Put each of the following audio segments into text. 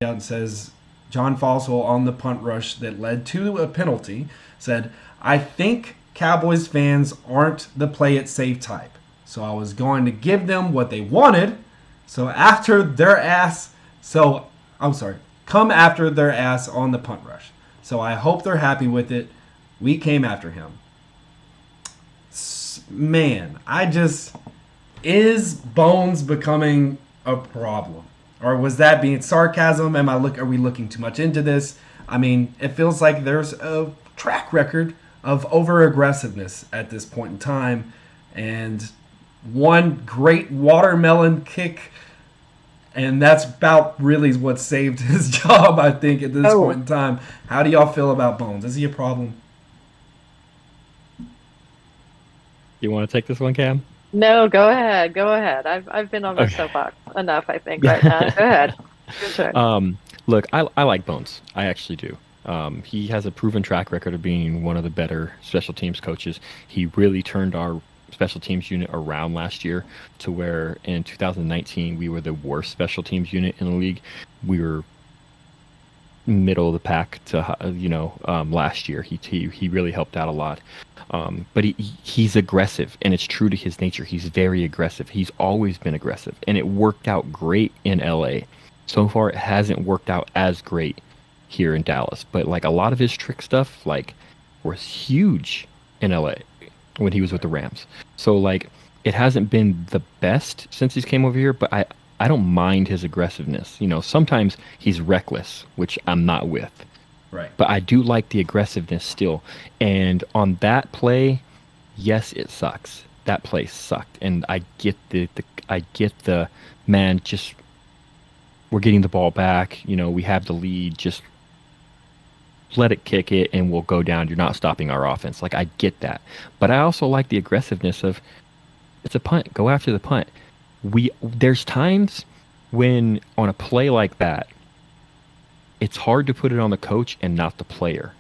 And says John Fassel on the punt rush that led to a penalty said, I think Cowboys fans aren't the play it safe type. So I was going to give them what they wanted. So after their ass, come after their ass on the punt rush. So I hope they're happy with it. We came after him. Man, is Bones becoming a problem? Or was that being sarcasm? Are we looking too much into this? I mean, it feels like there's a track record of over-aggressiveness at this point in time. And one great watermelon kick, and that's about really what saved his job, I think, at this point in time. How do y'all feel about Bones? Is he a problem? You want to take this one, Cam? No, go ahead. Go ahead. I've been on my soapbox enough, I think, right now. Go ahead. Good turn. Look, I like Bones. I actually do. He has a proven track record of being one of the better special teams coaches. He really turned our special teams unit around last year to where in 2019 we were the worst special teams unit in the league. We were middle of the pack to last year. He really helped out a lot. But he's aggressive, and it's true to his nature. He's very aggressive. He's always been aggressive, and it worked out great in LA. So far, it hasn't worked out as great here in Dallas. But like a lot of his trick stuff, like was huge in LA when he was with the Rams. So like it hasn't been the best since he's came over here. But I don't mind his aggressiveness. Sometimes he's reckless, which I'm not with. Right. But I do like the aggressiveness still. And on that play, yes, it sucks. That play sucked. And I get the man, just we're getting the ball back, we have the lead, just let it kick it and we'll go down. You're not stopping our offense. Like I get that. But I also like the aggressiveness of it's a punt. Go after the punt. There's times when on a play like that, it's hard to put it on the coach and not the player.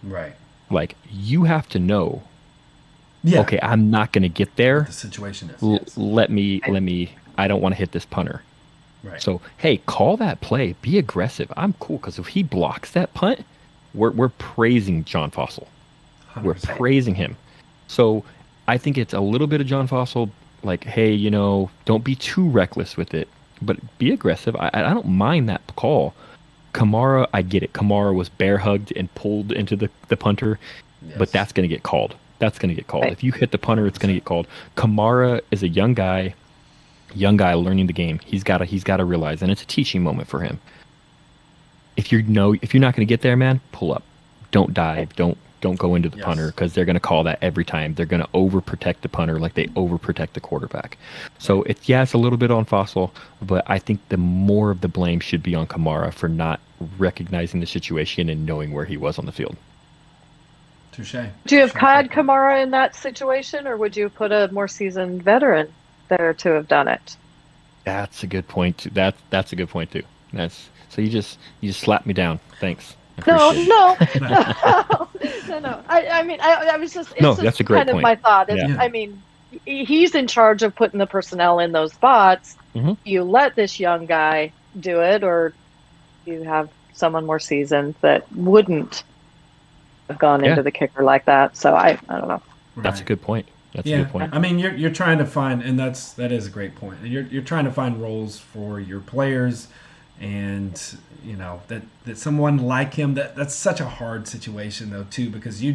Right. Like, you have to know, okay, I'm not going to get there. What the situation is. Yes. Let me, I don't want to hit this punter. Right. So, hey, call that play. Be aggressive. I'm cool, because if he blocks that punt, we're praising John Fassel. 100%. We're praising him. So, I think it's a little bit of John Fassel, like, hey, don't be too reckless with it, but be aggressive. I don't mind that call. Kamara, I get it. Kamara was bear hugged and pulled into the punter, but that's going to get called. That's going to get called. Right. If you hit the punter, it's going to get called. Kamara is a young guy learning the game. He's got to realize, and it's a teaching moment for him. If you're not going to get there, man, pull up. Don't dive. Don't go into the punter, because they're going to call that every time. They're going to overprotect the punter like they overprotect the quarterback. So it's a little bit on Fassel, but I think the more of the blame should be on Kamara for not recognizing the situation and knowing where he was on the field. Touche. Would you have had Kamara in that situation, or would you put a more seasoned veteran there to have done it? That's a good point too. That's a good point too. So you just slapped me down. Thanks. No. I mean, I was just. It's that's a great kind point. of my thought. Yeah. I mean, he's in charge of putting the personnel in those spots. Mm-hmm. You let this young guy do it, or you have someone more seasoned that wouldn't have gone into the kicker like that. So I don't know. That's a good point. That's a good point. I mean, you're trying to find, and that is a great point. You're trying to find roles for your players. And that someone like him, that's such a hard situation though too, because you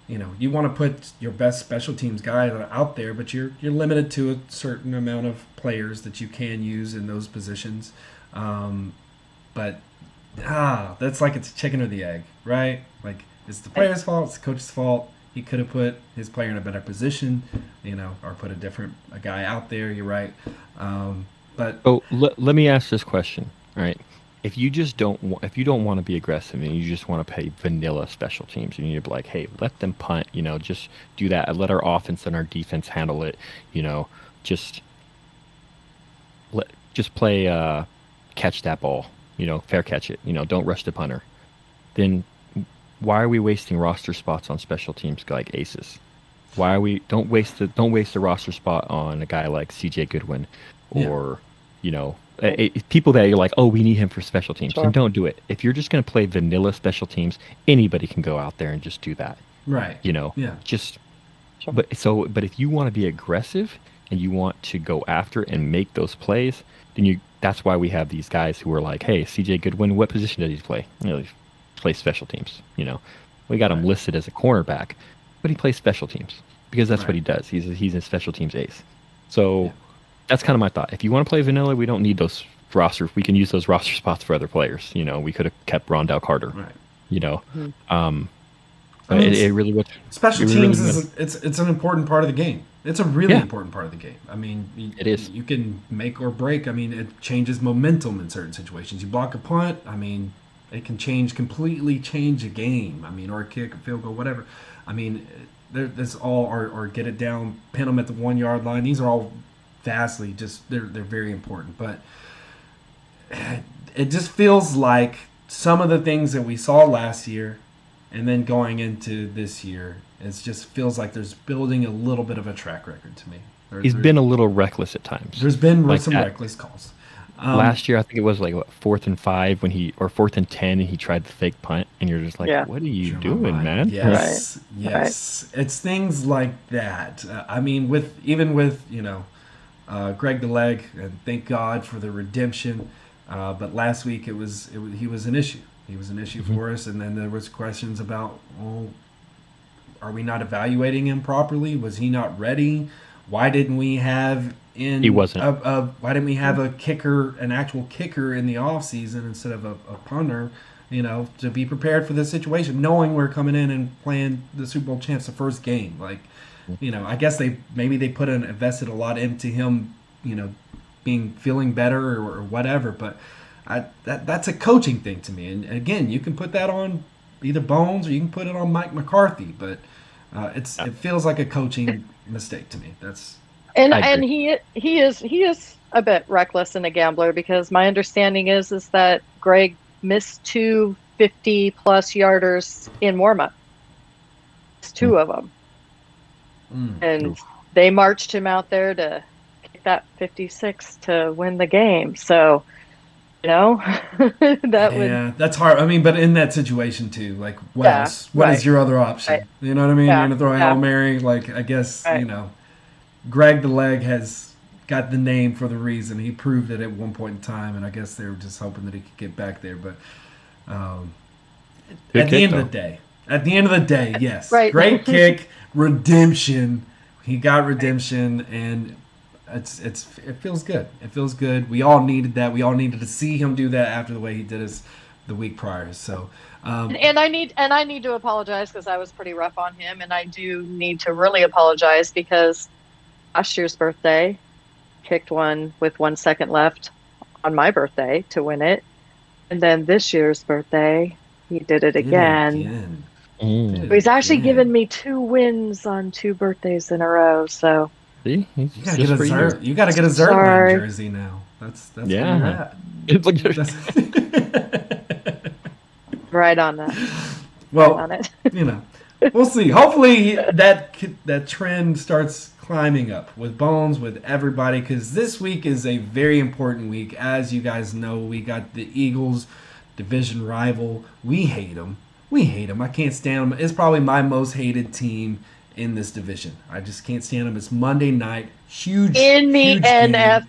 want to put your best special teams guy out there, but you're limited to a certain amount of players that you can use in those positions. But that's like it's a chicken or the egg, right? Like it's the player's fault, it's the coach's fault. He could have put his player in a better position, or put a guy out there. You're right. But let me ask this question. All right, if you don't want to be aggressive and you just want to play vanilla special teams, and you're like, hey, let them punt, just do that. Let our offense and our defense handle it. Just play catch that ball. Fair catch it. Don't rush the punter. Then why are we wasting roster spots on special teams like aces? Why are we don't waste the roster spot on a guy like CJ Goodwin or People that you're like, oh, we need him for special teams, Sure. then don't do it. If you're just going to play vanilla special teams, anybody can go out there and just do that. Right. Yeah. Just Sure. but if you want to be aggressive and you want to go after and make those plays, then that's why we have these guys who are like, hey, CJ Goodwin, what position does he play? He plays special teams. We got him listed as a cornerback, but he plays special teams because that's what he does. He's a special teams ace. So that's kind of my thought. If you want to play vanilla, we don't need those rosters. We can use those roster spots for other players. We could have kept Rondell Carter. Right. But it really would. Special teams it's an important part of the game. It's a really important part of the game. I mean, it is. You can make or break. I mean, it changes momentum in certain situations. You block a punt. I mean, it can completely change a game. I mean, or a kick, a field goal, whatever. I mean, this all or get it down, pin them at the 1 yard line. These are all vastly they're very important. But it just feels like some of the things that we saw last year, and then going into this year, it just feels like there's building a little bit of a track record to me. He's been a little reckless at times. There's been some reckless calls. Last year, I think it was like 4th and 5 or 4th and 10, and he tried the fake punt, and you're just like, "What are you doing, man?" Yes, yes. Right. It's things like that. I mean, with Greg the Leg, and thank God for the redemption. But last week he was an issue. He was an issue for us, and then there was questions about, are we not evaluating him properly? Was he not ready? Why didn't we have He wasn't. Why didn't we have an actual kicker in the off season instead of a punter? To be prepared for this situation, knowing we're coming in and playing the Super Bowl champs the first game. Like, I guess they invested a lot into him, feeling better or whatever. But that's a coaching thing to me. And again, you can put that on either Bones or you can put it on Mike McCarthy. But it feels like a coaching mistake to me. And he is a bit reckless and a gambler, because my understanding is that Greg missed 2 50-plus yarders in warm-up. It's 2 of them. And they marched him out there to kick that 56 to win the game. So, that's hard. I mean, but in that situation too, like, what else? What is your other option? Right. You know what I mean? You're going to throw a Hail Mary. Like, I guess, Greg the Leg has got the name for the reason. He proved it at one point in time, and I guess they were just hoping that he could get back there. But at the end of the day, yes. Right. Great kick, redemption. He got redemption, and it feels good. It feels good. We all needed that. We all needed to see him do that after the way he did us the week prior. So, and I need to apologize, because I was pretty rough on him, and I do need to really apologize, because last year's birthday, kicked one with 1 second left on my birthday to win it, and then this year's birthday, he did it again. He's actually given me 2 wins on 2 birthdays in a row. So. See? You gotta get a Zertman jersey now. That's where you're at. Right on that. Well, right on it. We'll see. Hopefully that trend starts climbing up with Bones, with everybody, because this week is a very important week. As you guys know, we got the Eagles, division rival. We hate them. I can't stand them. It's probably my most hated team in this division. I just can't stand them. It's Monday night. Huge in the NFL.